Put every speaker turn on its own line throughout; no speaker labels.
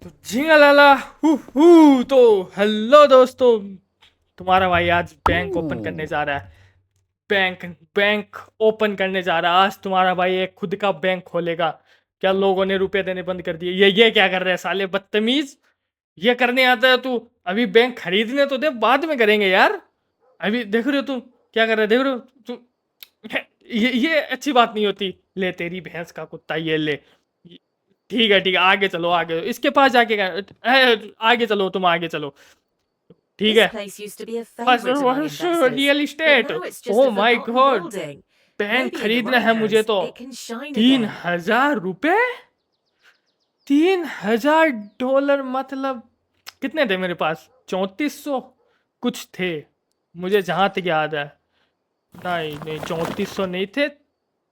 तो झिंगालाला तो हेलो दोस्तों, तुम्हारा भाई आज बैंक ओपन करने जा रहा है। बैंक बैंक ओपन करने जा रहा है आज तुम्हारा भाई, एक खुद का बैंक खोलेगा। क्या लोगों ने रुपए देने बंद कर दिए? ये क्या कर रहे हैं साले बदतमीज। ये करने आता है तू? अभी बैंक खरीदने तो दे, बाद में करेंगे यार। अभी देख रहे हो तुम क्या कर रहे हो? देख रहे हो तुम? ये अच्छी बात नहीं होती। ले तेरी भैंस का कुत्ता, ये ले। ठीक है, आगे चलो, आगे इसके पास जाके आगे चलो, तुम आगे चलो। ठीक
This
है।
place used to be a favorite among investors,
real
but
estate,
now it's just
oh
a
my
forgotten
god.
building.
Bank
Maybe in the
खरीदना
right
है मुझे
hands,
तो।
it can shine
3,000 रुपए, $3,000 मतलब कितने थे मेरे पास? 3400 कुछ थे, मुझे जहां तक याद है। नहीं नहीं, 3400 नहीं थे,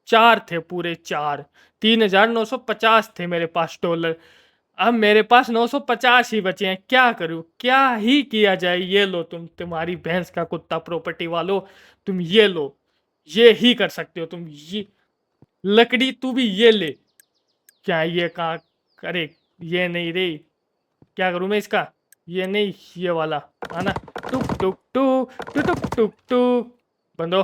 चार थे, पूरे चार। 3,950 थे मेरे पास डॉलर। अब मेरे पास 950 ही बचे हैं। क्या करूं, क्या ही किया जाए? ये लो तुम, तुम्हारी भैंस का कुत्ता प्रॉपर्टी वालों, तुम ये लो। ये ही कर सकते हो तुम। ये लकड़ी तू भी ये ले। क्या ये कहाँ? अरे ये नहीं रे, क्या करूं मैं इसका? ये नहीं, ये वाला आना। टुक टुक टुक टुक टुक टुक टुक। बंदो,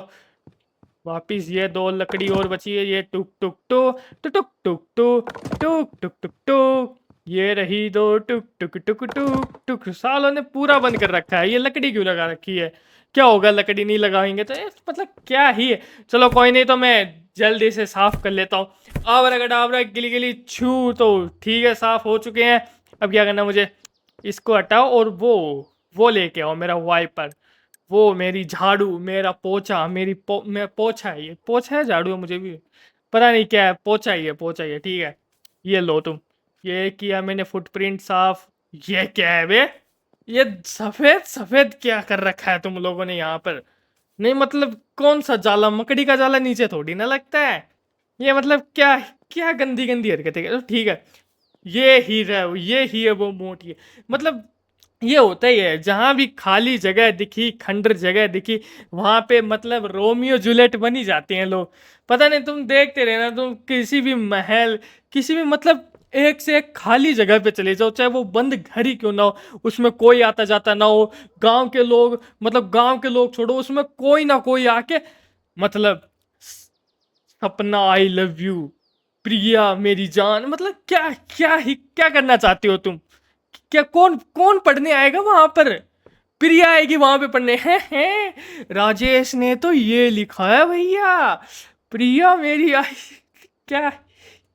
वापिस ये दो लकड़ी और बची है। ये टुक टुक टुक टुक टुक टुक टुक टुक टुक टुक। ये रही दो टुक टुक टुक टुक टुक। सालों ने पूरा बंद कर रखा है। ये लकड़ी क्यों लगा रखी है? क्या होगा लकड़ी नहीं लगाएंगे तो? मतलब क्या ही है। चलो कोई नहीं, तो मैं जल्दी से साफ कर लेता हूँ। आबरागडाबरा गिली गिली छू। तो ठीक है, साफ हो चुके हैं। अब क्या करना मुझे? इसको हटाओ और वो लेके आओ, मेरा वाइपर, वो मेरी झाड़ू, मेरा पोछा, मैं पोछा है, ये पोछा है झाड़ू है, मुझे भी पता नहीं क्या है। पोछा ही है, पोछा ही है। ठीक है, ये लो तुम। ये किया मैंने फुटप्रिंट साफ। ये क्या है बे? ये सफेद सफेद क्या कर रखा है तुम लोगों ने यहाँ पर? नहीं मतलब कौन सा जाला? मकड़ी का जाला नीचे थोड़ी ना लगता है। ये मतलब क्या? क्या गंदी गंदी हरकतें कर। ठीक है, ये ही है वो मोटी है। मतलब ये होता ही है, जहां भी खाली जगह दिखी, खंडर जगह दिखी, वहां पे मतलब रोमियो जूलियट बनी जाते हैं लोग। पता नहीं, तुम देखते रहना, तुम किसी भी महल, किसी भी मतलब एक से एक खाली जगह पे चले जाओ, चाहे वो बंद घर ही क्यों ना हो, उसमें कोई आता जाता ना हो। गांव के लोग, मतलब गांव के लोग छोड़ो, उसमें कोई ना कोई आके मतलब सपना आई लव यू, प्रिया मेरी जान, मतलब क्या क्या ही क्या करना चाहते हो तुम? क्या कौन कौन पढ़ने आएगा वहां पर? प्रिया आएगी वहां पे पढ़ने? हैं राजेश ने तो ये लिखा है भैया, प्रिया मेरी आई। क्या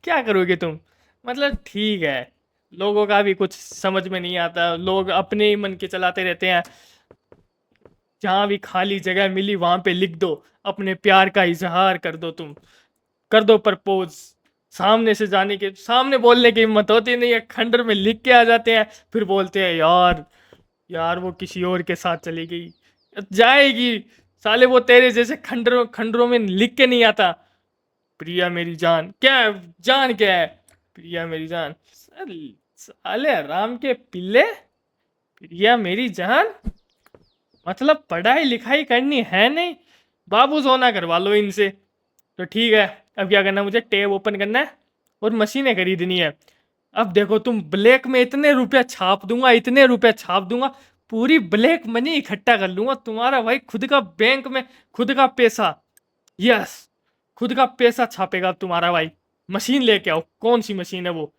क्या करोगे तुम? मतलब ठीक है, लोगों का भी कुछ समझ में नहीं आता, लोग अपने ही मन के चलाते रहते हैं। जहां भी खाली जगह मिली वहां पे लिख दो, अपने प्यार का इजहार कर दो तुम, कर दो प्रपोज। सामने से जाने के, सामने बोलने की हिम्मत होती नहीं है, खंडर में लिख के आ जाते हैं, फिर बोलते हैं यार, यार वो किसी और के साथ चली गई। जाएगी साले, वो तेरे जैसे खंडरों खंडरों में लिख के नहीं आता। प्रिया मेरी जान, क्या है? जान क्या है? प्रिया मेरी जान, साले राम के पिल्ले। प्रिया मेरी जान, मतलब पढ़ाई लिखाई करनी है नहीं, बाबू सोना करवा लो इनसे। तो ठीक है, अब क्या करना मुझे? टैब ओपन करना है और मशीनें खरीदनी है। अब देखो तुम, ब्लैक में इतने रुपए छाप दूंगा, इतने रुपए छाप दूंगा, पूरी ब्लैक मनी इकट्ठा कर लूंगा। तुम्हारा भाई खुद का बैंक में खुद का पैसा, यस, खुद का पैसा छापेगा तुम्हारा भाई। मशीन लेके आओ। कौन सी मशीन है वो?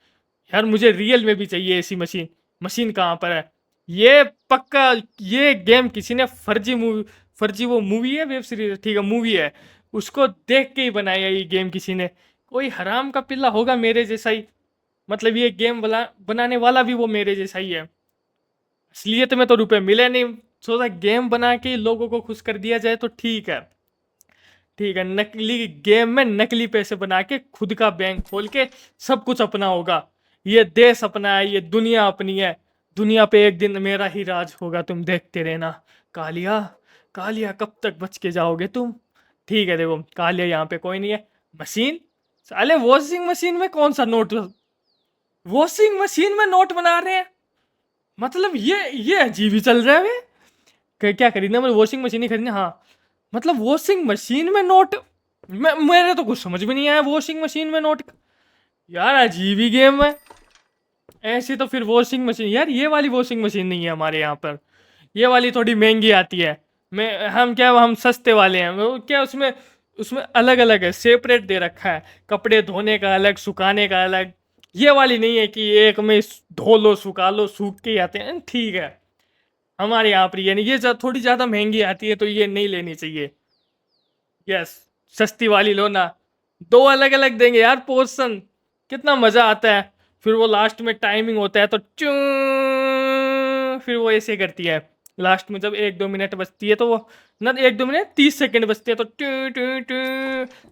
यार मुझे रियल में भी चाहिए ऐसी मशीन। मशीन कहाँ पर है? ये पक्का ये गेम किसी ने फर्जी मूवी, फर्जी वो मूवी है, वेब सीरीज, ठीक है मूवी है, उसको देख के ही बनाया ये गेम किसी ने। कोई हराम का पिल्ला होगा मेरे जैसा ही, मतलब ये गेम वाला बनाने वाला भी वो मेरे जैसा ही है। असलियत में तो रुपए मिले नहीं, सोचा गेम बना के लोगों को खुश कर दिया जाए तो ठीक है। ठीक है, नकली गेम में नकली पैसे बना के खुद का बैंक खोल के सब कुछ अपना होगा। ये देश अपना है, ये दुनिया अपनी है। दुनिया पे एक दिन मेरा ही राज होगा, तुम देखते रहना। कालिया, कालिया कब तक बच के जाओगे तुम? ठीक है, देखो कालिया यहाँ पे कोई नहीं है। मशीन, साले वॉशिंग मशीन में कौन सा नोट? वॉशिंग मशीन में नोट बना रहे हैं? मतलब ये अजीब ही चल रहा है वे। क्या खरीदना मुझे? वॉशिंग मशीन ही खरीदना, हाँ। मतलब वॉशिंग मशीन में नोट, मेरे तो कुछ समझ में नहीं आया वॉशिंग मशीन में नोट। यार अजीब ही गेम है। ऐसी तो फिर वॉशिंग मशीन यार, ये वाली वॉशिंग मशीन नहीं है हमारे यहाँ पर, ये वाली थोड़ी महंगी आती है। मैं हम सस्ते वाले हैं, वो क्या उसमें उसमें अलग अलग है, सेपरेट दे रखा है, कपड़े धोने का अलग, सुखाने का अलग। ये वाली नहीं है कि एक में धो लो सुखा लो, सूख के ही आते हैं, ठीक है। हमारे यहाँ पर ये नहीं, ये थोड़ी ज़्यादा महंगी आती है तो ये नहीं लेनी चाहिए। यस, सस्ती वाली लो ना, दो अलग अलग देंगे यार पोर्शन, कितना मजा आता है। फिर वो लास्ट में टाइमिंग होता है तो फिर वो ऐसे करती है लास्ट में, जब 1-2 मिनट बचती है तो वो ना, 1-2 मिनट 30 सेकंड बचती है तो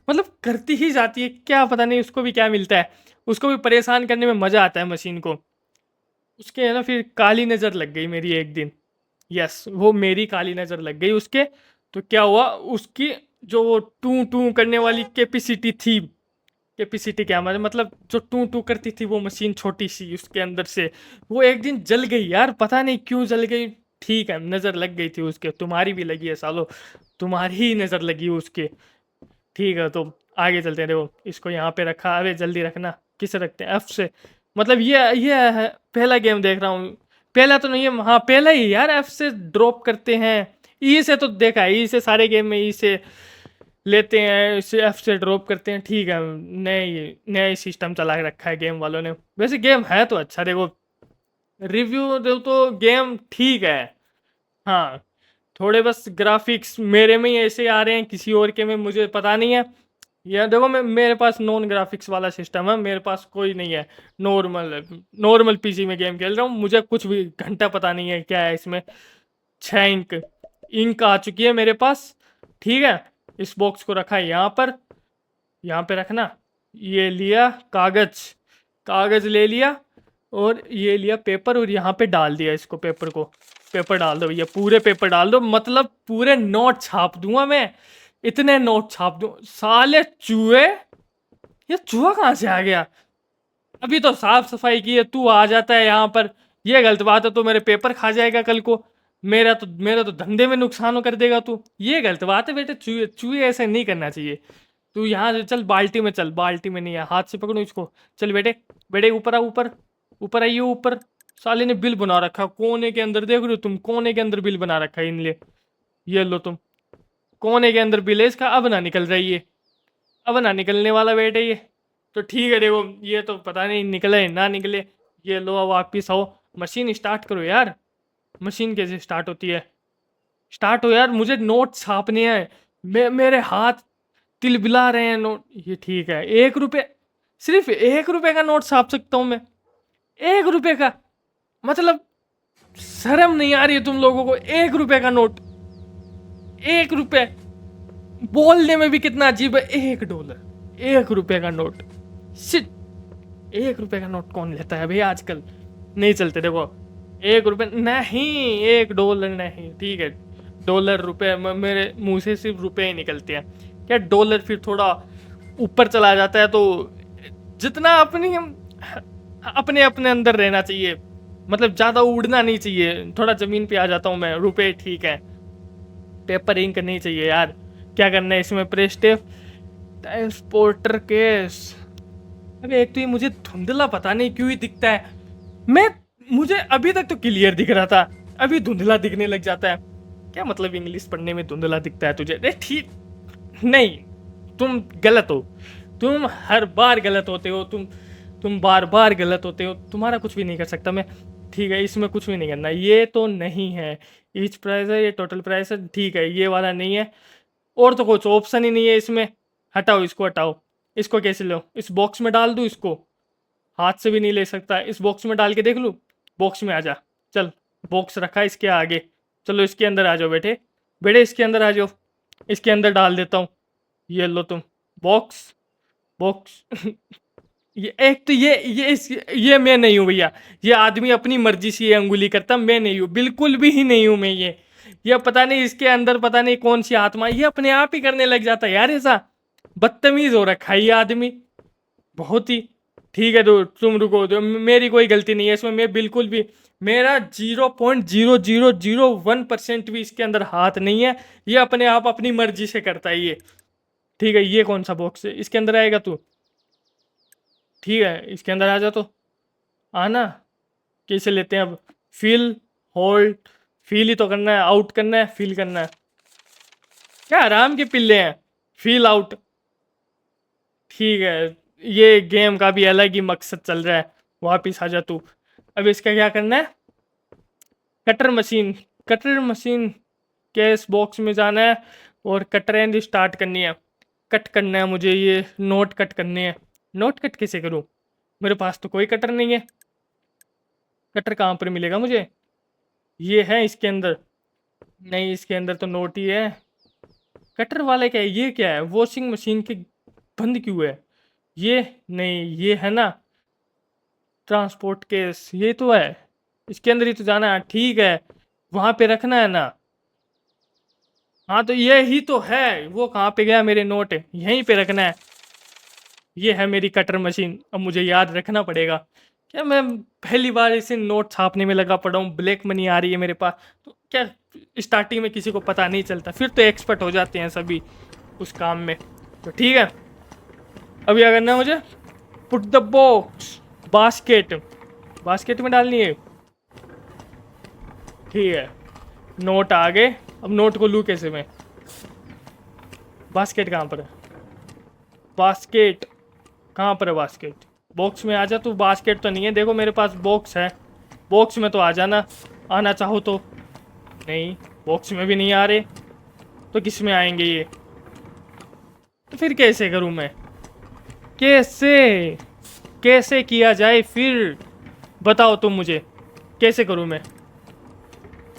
मतलब करती ही जाती है, क्या पता नहीं उसको भी क्या मिलता है, उसको भी परेशान करने में मजा आता है मशीन को। उसके है ना, फिर काली नज़र लग गई मेरी एक दिन। यस, वो मेरी काली नज़र लग गई उसके। तो क्या हुआ, उसकी जो वो टू टू करने वाली कैपेसिटी थी, कैपेसिटी क्या मतलब जो टू टू करती थी वो मशीन छोटी सी उसके अंदर से, वो एक दिन जल गई यार, पता नहीं क्यों जल गई। ठीक है, नज़र लग गई थी उसके, तुम्हारी भी लगी है सालो, तुम्हारी ही नज़र लगी उसके। ठीक है, तो आगे चलते हैं। देखो इसको यहाँ पे रखा, अरे जल्दी रखना, किसे रखते हैं, एफ से। मतलब ये है, पहला गेम देख रहा हूँ, पहला तो नहीं है, हाँ पहला ही यार, एफ से ड्रॉप करते हैं। ई से तो देखा है, ई से सारे गेम में ई से लेते हैं, इसे एफ से ड्रॉप करते हैं। ठीक है, नए नया सिस्टम चला के रखा है गेम वालों ने। वैसे गेम है तो अच्छा, देखो रिव्यू दो तो गेम ठीक है। हाँ, थोड़े बस ग्राफिक्स मेरे में ही ऐसे आ रहे हैं, किसी और के में मुझे पता नहीं है। यह देखो, मेरे पास नॉन ग्राफिक्स वाला सिस्टम है, मेरे पास कोई नहीं है, नॉर्मल नॉर्मल पीसी में गेम खेल रहा हूँ। मुझे कुछ भी घंटा पता नहीं है क्या है इसमें। 6 इंक आ चुकी है मेरे पास। ठीक है, इस बॉक्स को रखा है यहाँ पर, यहाँ पे रखना। ये लिया कागज, कागज ले लिया, और ये लिया पेपर, और यहाँ पे डाल दिया इसको, पेपर को, पेपर डाल दो भैया, पूरे पेपर डाल दो, मतलब पूरे नोट छाप दूंगा मैं, इतने नोट छाप दूं साले चूहे। ये चूहा कहाँ से आ गया, अभी तो साफ सफाई की है, तू आ जाता है यहाँ पर। ये गलत बात है, तो मेरे पेपर खा जाएगा कल को, मेरा तो धंधे में नुकसान कर देगा तू, ये गलत बात है बेटे, चूहे चूहे ऐसे नहीं करना चाहिए। तू यहाँ से चल, बाल्टी में चल, बाल्टी में नहीं है, हाथ से पकड़ो इसको, चल बेटे, बेटे ऊपर आ, ऊपर ऊपर आइए ऊपर। साले ने बिल बना रखा कोने के अंदर, देख रहे हो तुम, कोने के अंदर बिल बना रखा है इनले। ये लो तुम, कोने के अंदर बिल है इसका, अब ना निकल रही है, अब ना निकलने वाला बेटे ये। तो ठीक है, देखो ये तो पता नहीं निकले ना निकले। ये लो, अब वापिस आओ, मशीन स्टार्ट करो यार। मशीन कैसे स्टार्ट होती है, स्टार्ट हो यार, मुझे नोट छापने हैं, मेरे हाथ तिलबिला रहे हैं नोट। ये ठीक है, 1 रुपये, सिर्फ 1 रुपये का नोट छाप सकता हूँ मैं, 1 रुपये का, मतलब शर्म नहीं आ रही है तुम लोगों को, 1 रुपये का नोट, 1 रुपये, बोलने में भी कितना अजीब है, $1, 1 रुपये का नोट, शिट। 1 रुपये का नोट कौन लेता है भाई आजकल, नहीं चलते। देखो 1 रुपये नहीं, $1 नहीं, ठीक है, डॉलर रुपए, मेरे मुंह से सिर्फ रुपए ही निकलते हैं, क्या डॉलर फिर थोड़ा ऊपर चला जाता है, तो जितना अपने अपने अंदर रहना चाहिए, मतलब ज़्यादा उड़ना नहीं चाहिए, थोड़ा ज़मीन पे आ जाता हूँ मैं। रुपए ठीक है, पेपर इंक नहीं चाहिए यार। क्या करना है इसमें, प्रेस्टेफ ट्रांसपोर्टर केस। अबे एक तो ये मुझे धुंधला पता नहीं क्यों ही दिखता है, मुझे अभी तक तो क्लियर दिख रहा था, अभी धुंधला दिखने लग जाता है। क्या मतलब इंग्लिश पढ़ने में धुंधला दिखता है तुझे, ठीक नहीं, तुम गलत हो, तुम हर बार गलत होते हो, तुम बार बार गलत होते हो, तुम्हारा कुछ भी नहीं कर सकता मैं। ठीक है, इसमें कुछ भी नहीं करना, ये तो नहीं है, ईच प्राइस है, ये टोटल प्राइस है, ठीक है, ये वाला नहीं है, और तो कुछ ऑप्शन ही नहीं है इसमें। हटाओ इसको, हटाओ इसको, कैसे लो, इस बॉक्स में डाल दूँ इसको, हाथ से भी नहीं ले सकता, इस बॉक्स में डाल के देख लूँ, बॉक्स में आ जा, चल बॉक्स रखा है इसके आगे, चलो इसके अंदर आ जाओ बेटे, बेटे इसके अंदर आ जाओ, इसके अंदर डाल देता हूँ। ये लो तुम, बॉक्स बॉक्स ये एक तो ये मैं नहीं हूँ भैया, ये आदमी अपनी मर्जी से ये अंगुली करता, मैं नहीं हूँ, बिल्कुल भी ही नहीं हूँ मैं। ये पता नहीं इसके अंदर पता नहीं कौन सी आत्मा, ये अपने आप ही करने लग जाता है यार, ऐसा बदतमीज हो रखा है ये आदमी बहुत ही। ठीक है, तो तुम रुको, तो मेरी कोई गलती नहीं है इसमें, मैं बिल्कुल भी, मेरा 0.0001% भी इसके अंदर हाथ नहीं है, ये अपने आप अपनी मर्जी से करता है ये। ठीक है, ये कौन सा बॉक्स है, इसके अंदर आएगा तू, ठीक है इसके अंदर आ जा, तो आना, कैसे लेते हैं अब? फील, होल्ड, फील ही तो करना है, आउट करना है, फील करना है। क्या आराम के पिल्ले हैं, फील आउट। ठीक है, ये गेम का भी अलग ही मकसद चल रहा है। वापिस आ जा तू। अब इसका क्या करना है? कटर मशीन, कटर मशीन के इस बॉक्स में जाना है और कटर एंड स्टार्ट करनी है। कट करना है मुझे, ये नोट कट करने हैं। नोट कट कैसे करूं? मेरे पास तो कोई कटर नहीं है। कटर कहाँ पर मिलेगा मुझे? ये है इसके अंदर? नहीं, इसके अंदर तो नोट ही है। कटर वाले क्या है? ये क्या है? वॉशिंग मशीन के बंद क्यों है? ये नहीं, ये है ना ट्रांसपोर्ट केस, ये तो है। इसके अंदर ही तो जाना है। ठीक है, वहां पे रखना है ना। हाँ तो ये ही तो है। वो कहाँ पे गया मेरे नोट? यहीं पे रखना है। ये है मेरी कटर मशीन। अब मुझे याद रखना पड़ेगा। क्या मैं पहली बार इसे नोट छापने में लगा पड़ा हूँ? ब्लैक मनी आ रही है मेरे पास तो क्या स्टार्टिंग में किसी को पता नहीं चलता, फिर तो एक्सपर्ट हो जाते हैं सभी उस काम में। तो ठीक है, अब क्या करना है मुझे? Put the box, basket, basket में डालनी है। ठीक है, नोट आ गए। अब नोट को लूँ कैसे मैं? बास्केट कहाँ पर है? बास्केट कहाँ पर है? बास्केट बॉक्स में आ जा तू। बास्केट तो नहीं है, देखो मेरे पास बॉक्स है। बॉक्स में तो आ जाना, आना चाहो तो। नहीं, बॉक्स में भी नहीं आ रहे, तो किस में आएंगे ये? तो फिर कैसे करूं मैं? कैसे कैसे किया जाए फिर? बताओ तुम मुझे, कैसे करूं मैं?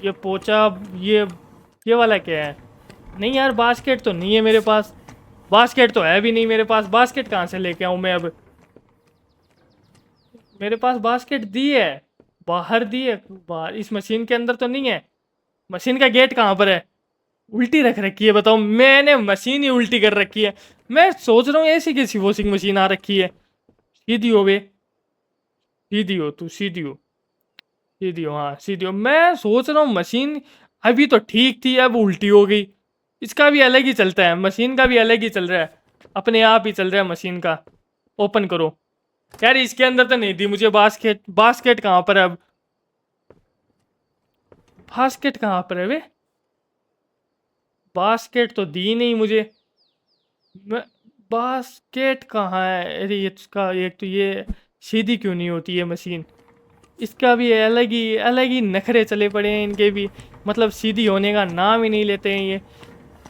ये पोचा, ये वाला क्या है? नहीं यार, बास्केट तो नहीं है मेरे पास। बास्केट तो है भी नहीं मेरे पास। बास्केट कहाँ से लेके आऊं मैं अब? मेरे पास बास्केट दी है, बाहर दी है, बाहर इस मशीन के अंदर तो नहीं है। मशीन का गेट कहाँ पर है? उल्टी रख रखी है। बताओ, मैंने मशीन ही उल्टी कर रखी है। मैं सोच रहा हूँ ऐसी कैसी वॉशिंग मशीन आ रखी है। सीधी हो बे, सीधी हो तू, सीधी हो, सीधी हो, हाँ सीधी हो। मैं सोच रहा हूँ मशीन अभी तो ठीक थी, अब उल्टी हो गई। इसका भी अलग ही चलता है, मशीन का भी अलग ही चल रहा है, अपने आप ही चल रहा है मशीन का। ओपन करो। यार इसके अंदर तो नहीं दी मुझे बास्केट। बास्केट कहाँ पर है अब? बास्केट कहाँ पर है वे? बास्केट तो दी नहीं मुझे। मैं बास्केट कहाँ है? अरे ये इसका एक तो ये सीधी क्यों नहीं होती है मशीन? इसका भी अलग ही नखरे चले पड़े हैं इनके भी। मतलब सीधी होने का नाम ही नहीं लेते हैं ये।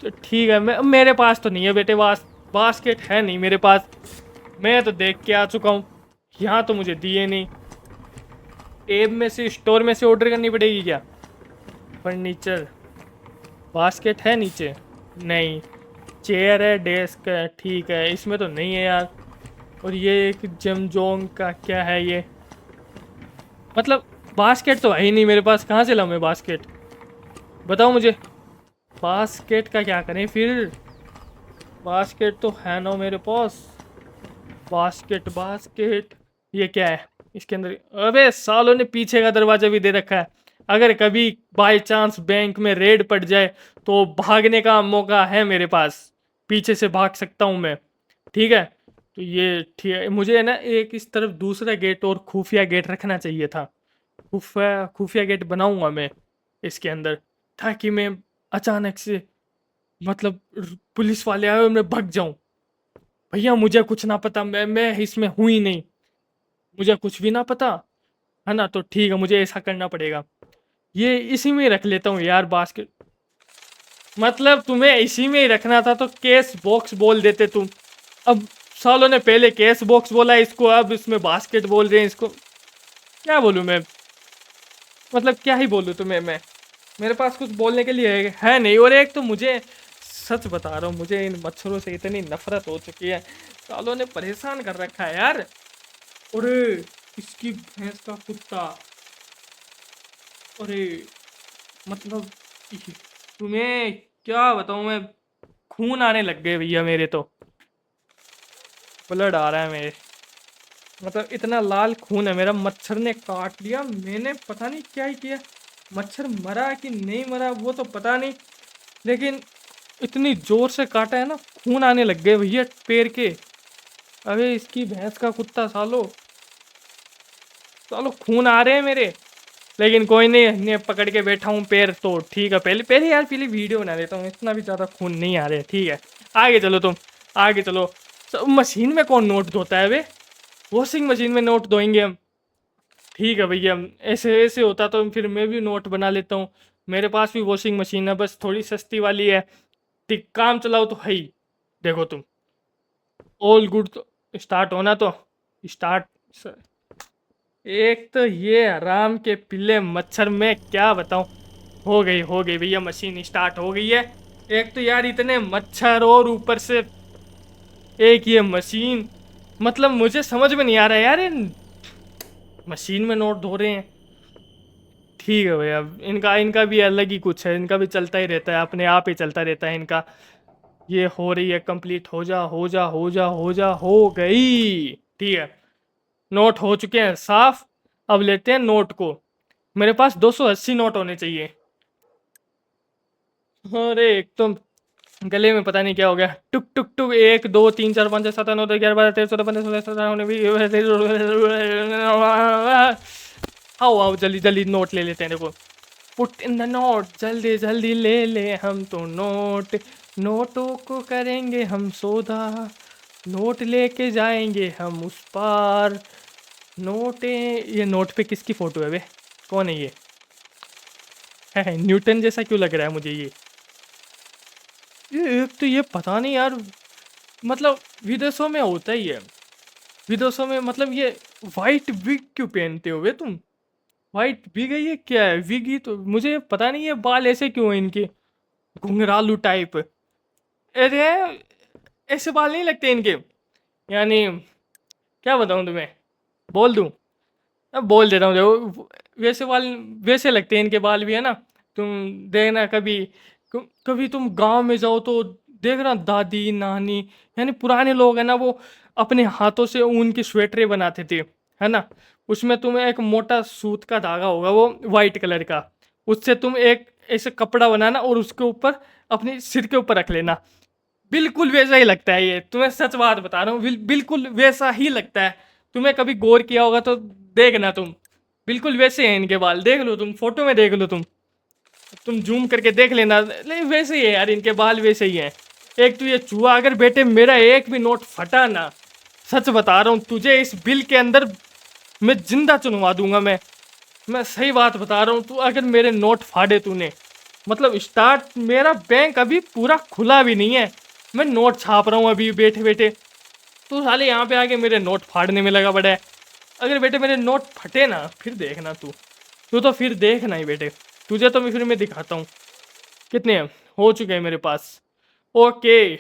तो ठीक है, मेरे पास तो नहीं है बेटे, बास्केट है नहीं मेरे पास। मैं तो देख के आ चुका हूँ, यहाँ तो मुझे दिए नहीं। टेब में से, स्टोर में से ऑर्डर करनी पड़ेगी क्या? फर्नीचर, बास्केट है नीचे? नहीं। चेयर है, डेस्क है, ठीक है, इसमें तो नहीं है यार। और ये एक जमजोंग का क्या है ये? मतलब बास्केट तो है ही नहीं मेरे पास, कहाँ से लाऊं मैं बास्केट? बताओ मुझे, बास्केट का क्या करें फिर? बास्केट तो है ना मेरे पास। बास्केट, बास्केट, ये क्या है इसके अंदर? अबे सालों ने पीछे का दरवाजा भी दे रखा है। अगर कभी बाय चांस बैंक में रेड पड़ जाए तो भागने का मौका है मेरे पास, पीछे से भाग सकता हूँ मैं। ठीक है, तो ये ठीक है। मुझे है ना एक इस तरफ दूसरा गेट और खुफिया गेट रखना चाहिए था। खुफिया खुफिया गेट बनाऊंगा मैं इसके अंदर, ताकि मैं अचानक से, मतलब पुलिस वाले आए और मैं भाग जाऊं। भैया मुझे कुछ ना पता, मैं इसमें हूं ही नहीं, मुझे कुछ भी ना पता, है ना? तो ठीक है, मुझे ऐसा करना पड़ेगा। ये इसी में ही रख लेता हूँ यार बास्केट। मतलब तुम्हें इसी में ही रखना था तो केस बॉक्स बोल देते तुम। अब सालों ने पहले केस बॉक्स बोला इसको, अब इसमें बास्केट बोल रहे हैं इसको। क्या बोलूँ मैं? मतलब क्या ही बोलूँ तुम्हें मैं? मेरे पास कुछ बोलने के लिए है नहीं। और एक तो मुझे, सच बता रहा हूँ, मुझे इन मच्छरों से इतनी नफरत हो चुकी है, सालों ने परेशान कर रखा है यार। अरे इसकी भैंस का कुत्ता, अरे मतलब तुम्हें क्या बताऊं मैं, खून आने लग गए भैया मेरे तो। ब्लड आ रहा है मेरे, मतलब इतना लाल खून है मेरा। मच्छर ने काट लिया, मैंने पता नहीं क्या ही किया। मच्छर मरा कि नहीं मरा वो तो पता नहीं, लेकिन इतनी जोर से काटा है ना, खून आने लग गए भैया पैर के। अबे इसकी भैंस का कुत्ता सालो। चलो खून आ रहे हैं मेरे, लेकिन कोई नहीं, इन्हें पकड़ के बैठा हूँ पैर तो ठीक है। पहले पहले यार पहले वीडियो बना लेता हूँ, इतना भी ज़्यादा खून नहीं आ रहे, ठीक है। आगे चलो तुम, आगे चलो। मशीन में कौन नोट धोता है वे? वॉशिंग मशीन में नोट धोएंगे हम। ठीक है भैया, ऐसे ऐसे होता तो फिर मैं भी नोट बना लेता हूँ। मेरे पास भी वॉशिंग मशीन है, बस थोड़ी सस्ती वाली है। ठीक, काम चलाओ तो है ही। देखो तुम, ऑल गुड तो स्टार्ट होना तो स्टार्ट। एक तो ये आराम के पिल्ले मच्छर में क्या बताऊं। हो गई भैया, मशीन स्टार्ट हो गई है। एक तो यार इतने मच्छर और ऊपर से एक ये मशीन, मतलब मुझे समझ में नहीं आ रहा है यार, ये मशीन में नोट धो रहे हैं। ठीक है भैया, इनका इनका भी अलग ही कुछ है, इनका भी चलता ही रहता है, अपने आप ही चलता रहता है इनका। ये हो रही है कंप्लीट, हो जा हो जा हो जा हो जा, हो गई। ठीक है, नोट हो चुके हैं साफ। अब लेते हैं नोट को। मेरे पास 280 नोट होने चाहिए। अरे एक तो गले में पता नहीं क्या हो गया। टुक टुक टुक, 1 2 3 4 5 6 7 8 9 10 11 12 13 14 15 16 17 होने भी। आओ आओ, जल्दी जल्दी नोट ले लेते हैं। देखो, पुट इन द नोट, जल्दी जल्दी ले ले हम तो नोट। नोटों को करेंगे हम सौदा, नोट लेके जाएंगे हम उस पार। नोटे, ये नोट पे किसकी फोटो है बे? कौन है ये? है न्यूटन जैसा क्यों लग रहा है मुझे ये एक तो ये पता नहीं यार, मतलब विदेशों में होता ही है। विदेशों में मतलब ये वाइट विग क्यों पहनते हो बे तुम? वाइट विग है ये, क्या है विग ही तो, मुझे पता नहीं है बाल ऐसे क्यों हैं इनके, घुंघरालू टाइप। अरे ऐसे बाल नहीं लगते इनके, यानी क्या बताऊं तुम्हें, बोल दूं? अब बोल देता हूँ, देखो वैसे बाल, वैसे लगते हैं इनके बाल भी, है ना। तुम देखना कभी, कभी तुम गांव में जाओ तो देखना, दादी नानी यानी पुराने लोग है ना, वो अपने हाथों से ऊन की स्वेटरें बनाते थे, है ना। उसमें तुम्हें एक मोटा सूत का धागा होगा वो वाइट कलर का, उससे तुम एक ऐसे कपड़ा बनाना और उसके ऊपर अपने सिर के ऊपर रख लेना। बिल्कुल वैसा ही लगता है ये, तुम्हें सच बात बता रहा हूँ, बिल्कुल वैसा ही लगता है। तुम्हें कभी गौर किया होगा तो देखना तुम, बिल्कुल वैसे हैं इनके बाल, देख लो तुम फोटो में, देख लो तुम जूम करके देख लेना, वैसे ही है यार इनके बाल, वैसे ही हैं। एक तो ये चूहा, अगर बेटे मेरा एक भी नोट फटा ना, सच बता रहा हूँ तुझे, इस बिल के अंदर मैं जिंदा चुनवा दूंगा। मैं सही बात बता रहा हूँ, तू अगर मेरे नोट फाड़े तूने, मतलब स्टार्ट, मेरा बैंक अभी पूरा खुला भी नहीं है, मैं नोट छाप रहा हूँ अभी बैठे बैठे, तू साले यहाँ पे आके मेरे नोट फाड़ने में लगा पड़ा है। अगर बेटे मेरे नोट फटे ना, फिर देखना तू, तू तो फिर देखना ही बेटे, तुझे तो फिर मैं दिखाता हूँ। कितने हैं? हो चुके हैं मेरे पास। ओके,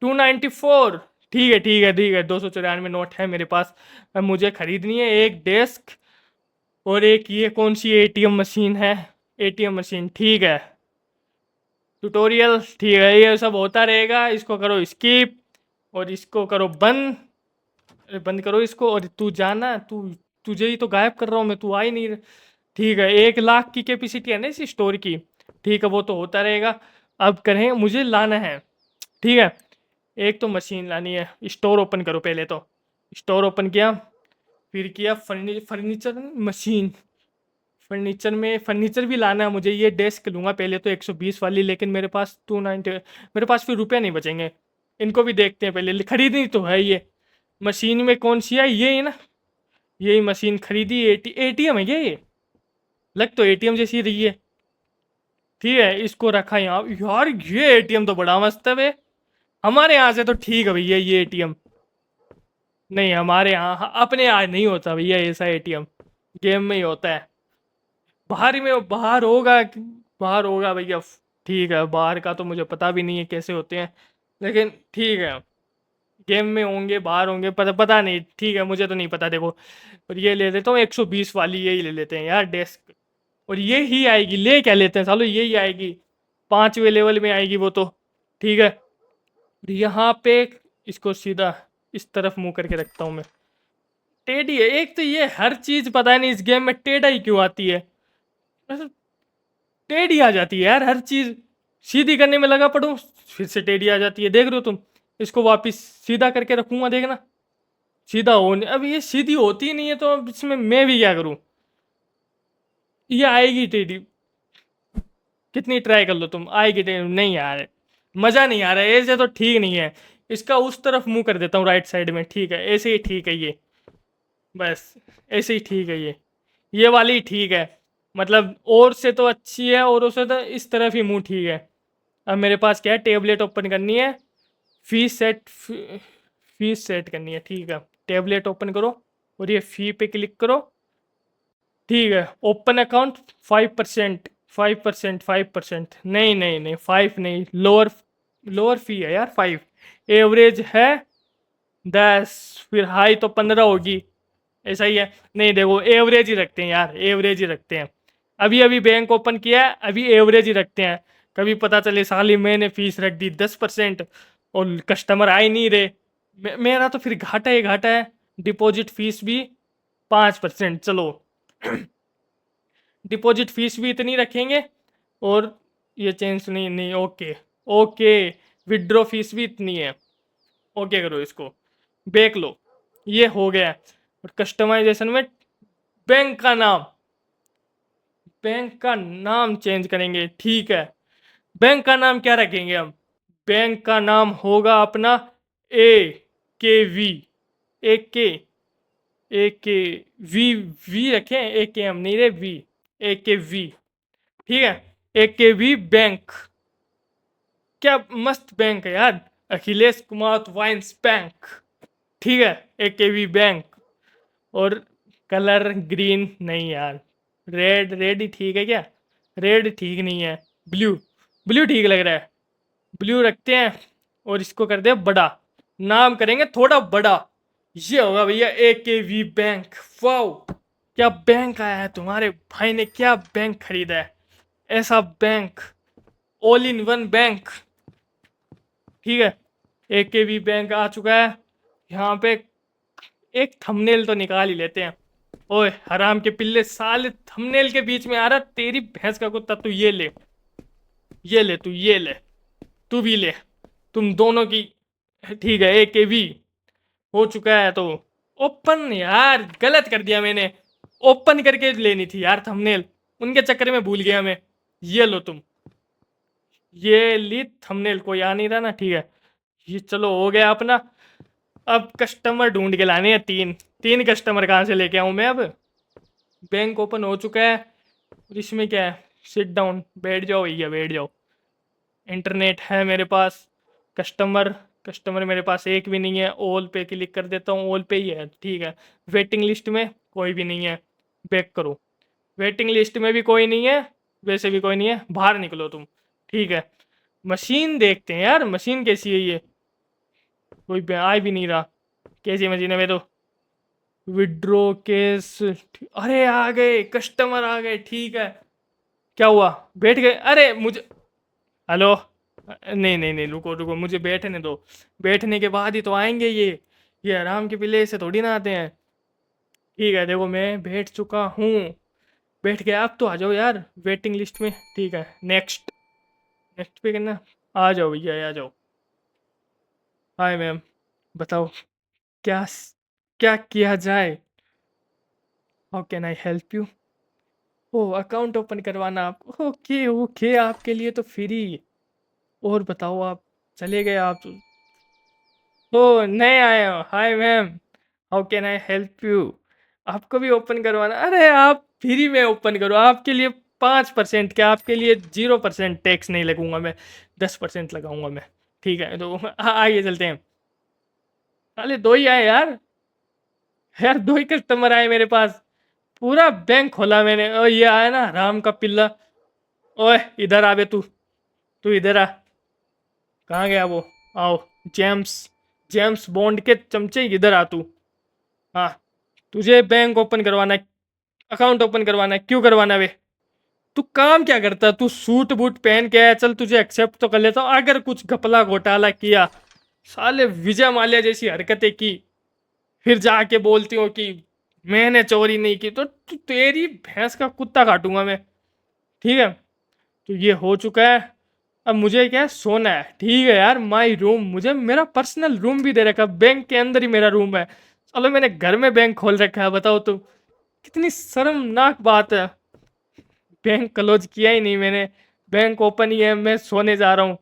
294। ठीक है ठीक है ठीक है, 294 नोट है मेरे पास। अब मुझे खरीदनी है एक डेस्क, और एक ये कौन सी एटीएम मशीन है, एटीएम मशीन, ठीक है। ट्यूटोरियल, ठीक है, ये सब होता रहेगा, इसको करो स्किप और इसको करो बंद। अरे बंद करो इसको, और तू जाना, तुझे ही तो गायब कर रहा हूँ मैं, तू आ ही नहीं ठीक है, 1 लाख की कैपेसिटी है ना इस स्टोर की। ठीक है, वो तो होता रहेगा। अब करें, मुझे लाना है, ठीक है। एक तो मशीन लानी है, स्टोर ओपन करो पहले तो। स्टोर ओपन किया, फिर किया फर्नीचर मशीन, फर्नीचर में फर्नीचर भी लाना है मुझे। ये डेस्क लूँगा पहले तो 120 वाली, लेकिन मेरे पास 290, मेरे पास फिर रुपये नहीं बचेंगे। इनको भी देखते हैं पहले, खरीदनी तो है ये। मशीन में कौन सी है, ये है ना, यही मशीन खरीदी। एटीएम है क्या ये? लग तो एटीएम जैसी रही है। ठीक है, इसको रखा यहाँ यार, ये एटीएम तो बड़ा मस्त है बे। हमारे यहाँ से तो ठीक है भैया ये एटीएम, नहीं हमारे यहाँ, अपने यहाँ नहीं होता भैया ऐसा एटीएम, गेम में ही होता है। बाहर ही में, बाहर होगा भैया। ठीक है, बाहर का तो मुझे पता भी नहीं है कैसे होते हैं, लेकिन ठीक है, गेम में होंगे, बाहर होंगे, पता नहीं, ठीक है, मुझे तो नहीं पता। देखो, और ये ले लेता हूँ 120 वाली, यही ले लेते हैं यार डेस्क। और ये ही आएगी, ले क्या लेते हैं सालो, यही आएगी, 5वें लेवल में आएगी वो तो। ठीक है, और यहाँ पे इसको सीधा इस तरफ मुंह करके रखता हूँ मैं। टेढ़ी है एक तो, ये हर चीज पता नहीं इस गेम में टेढ़ा ही क्यों आती है, मतलब टेढ़ी आ जाती है यार हर चीज। सीधी करने में लगा पड़ूं, फिर से टेढ़ी आ जाती है, देख रहे हो तुम। इसको वापिस सीधा करके रखूंगा, देखना सीधा होने, अब ये सीधी होती ही नहीं है तो अब इसमें मैं भी क्या करूं। ये आएगी टेढ़ी, कितनी ट्राई कर लो तुम, आएगी टेढ़ी नहीं यार, मजा नहीं आ रहा है ऐसे तो ठीक नहीं है। इसका उस तरफ मुंह कर देता हूँ राइट साइड में, ठीक है ऐसे ही ठीक है ये, बस ऐसे ही ठीक है ये वाली ठीक है, मतलब और से तो अच्छी है, और उसे तो इस तरफ ही मुंह ठीक है। अब मेरे पास क्या है, टेबलेट ओपन करनी है, फीस सेट करनी है, ठीक है। टेबलेट ओपन करो और ये फी पे क्लिक करो, ठीक है। ओपन अकाउंट 5%, 5%, 5%, नहीं नहीं नहीं 5 नहीं, लोअर लोअर फी है यार 5। एवरेज है 10, फिर हाई तो 15 होगी, ऐसा ही है। नहीं देखो एवरेज ही रखते हैं यार, एवरेज ही रखते हैं। अभी अभी बैंक ओपन किया है, अभी एवरेज ही रखते हैं। कभी पता चले साली मैंने फीस रख दी 10% और कस्टमर आ ही नहीं रहे, मेरा तो फिर घाटा ही घाटा है। डिपॉजिट फीस भी 5%, चलो डिपॉजिट फीस भी इतनी रखेंगे, और ये चेंज नहीं नहीं, ओके ओके, विड्रॉ फीस भी इतनी है, ओके करो इसको, बेक लो, ये हो गया। और कस्टमाइजेशन में बैंक का नाम, बैंक का नाम चेंज करेंगे, ठीक है। बैंक का नाम क्या रखेंगे हम, बैंक का नाम होगा अपना AKV, AK, AKV, वी रखें, AKM नहीं रे, वी, AKV, ठीक है। AKV बैंक, क्या मस्त बैंक है यार, अखिलेश कुमार वाइन्स बैंक, ठीक है। AKV बैंक, और कलर ग्रीन नहीं यार, रेड, रेड ही ठीक है क्या, रेड ठीक नहीं है, ब्लू, ब्लू ठीक लग रहा है, ब्लू रखते हैं। और इसको कर दे बड़ा, नाम करेंगे थोड़ा बड़ा, ये होगा भैया AKV बैंक। वाओ, क्या बैंक आया है, तुम्हारे भाई ने क्या बैंक खरीदा है, ऐसा bank, all in one bank, ठीक है। AKV बैंक आ चुका है। यहाँ पे एक थंबनेल तो निकाल ही लेते हैं। ओए हराम के पिल्ले साले, थंबनेल के बीच में आ रहा, तेरी भैंस का कुत्ता, तू ये ले, ये ले, तू ये ले, तू भी ले, तुम दोनों की, ठीक है। AKV हो चुका है, तो ओपन, यार गलत कर दिया मैंने, ओपन करके लेनी थी यार थंबनेल, उनके चक्कर में भूल गया मैं। ये लो तुम, ये ली थंबनेल, कोई आ नहीं रहा ना, ठीक है। ये चलो हो गया अपना। अब कस्टमर ढूंढ के लाने हैं, तीन तीन कस्टमर कहाँ से लेके आऊँ मैं अब। बैंक ओपन हो चुका है, और इसमें क्या है, सिट डाउन, बैठ जाओ भैया बैठ जाओ, इंटरनेट है मेरे पास। कस्टमर, कस्टमर मेरे पास एक भी नहीं है, ऑल पे क्लिक कर देता हूँ, ऑल पे ही है, ठीक है। वेटिंग लिस्ट में कोई भी नहीं है, बैक करो, वेटिंग लिस्ट में भी कोई नहीं है, वैसे भी कोई नहीं है, बाहर निकलो तुम, ठीक है। मशीन देखते हैं यार, मशीन कैसी है ये, कोई आ भी नहीं रहा, कैसी मशीन है, मैं तो विड्रो केस, अरे आ गए कस्टमर आ गए, ठीक है। क्या हुआ, बैठ गए, अरे मुझे, हेलो, नहीं नहीं नहीं, रुको रुको, मुझे बैठने दो, बैठने के बाद ही तो आएंगे ये आराम के पिल्ले से थोड़ी ना आते हैं, ठीक है। देखो मैं बैठ चुका हूँ, बैठ गया, अब तो आ जाओ यार वेटिंग लिस्ट में, ठीक है। नेक्स्ट, नेक्स्ट पे करना, आ जाओ भैया आ जाओ। हाय मैम, बताओ क्या क्या किया जाए, how can I help you. Oh account open करवाना आप, ओके ओके, आपके लिए तो फ्री, और बताओ आप, चले गए आप, ओ नए आए हो, hi ma'am, how can I help you. आपको भी ओपन करवाना, अरे आप फ्री में ओपन करो, आपके लिए 5% क्या, आपके लिए 0% टैक्स नहीं लगूंगा मैं, 10% लगाऊंगा मैं, ठीक है। तो आइए चलते हैं, अरे दो ही आए यार, यार दो ही कस्टमर आए मेरे पास, पूरा बैंक खोला मैंने, और ये आया ना राम का पिल्ला, ओए इधर आ बे तू, तू इधर आ, कहाँ गया वो, आओ, जेम्स, जेम्स बॉन्ड के चमचे इधर आ तू, हाँ, तुझे बैंक ओपन करवाना है, अकाउंट ओपन करवाना है, क्यों करवाना है वे, तू काम क्या करता है, तू सूट बूट पहन के आया, चल तुझे एक्सेप्ट तो कर लेता हूँ, अगर कुछ घपला घोटाला किया, साले विजय माल्या जैसी हरकतें की, फिर जाके बोलती हो कि मैंने चोरी नहीं की, तो तेरी भैंस का कुत्ता काटूंगा मैं, ठीक है। तो ये हो चुका है, अब मुझे क्या है, सोना है, ठीक है यार, माई रूम, मुझे मेरा पर्सनल रूम भी दे रखा, बैंक के अंदर ही मेरा रूम है, चलो मैंने घर में बैंक खोल रखा है, बताओ तुम, कितनी शर्मनाक बात है। बैंक क्लोज किया ही नहीं मैंने, बैंक ओपन ही है, मैं सोने जा रहा हूँ।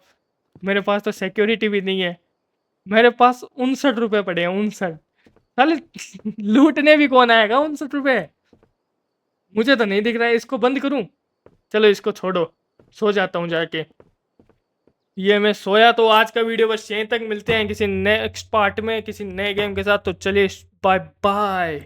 मेरे पास तो सिक्योरिटी भी नहीं है, मेरे पास 59 रुपये पड़े हैं, 59। साले लूटने भी कौन आएगा 59 रुपये? मुझे तो नहीं दिख रहा है, इसको बंद करूं? चलो इसको छोड़ो, सो जाता हूँ जाके। ये मैं सोया तो आज का वीडियो बस यहीं तक, मिलते हैं किसी नेक्स्ट पार्ट में किसी नए गेम के साथ। तो चलिए बाय बाय।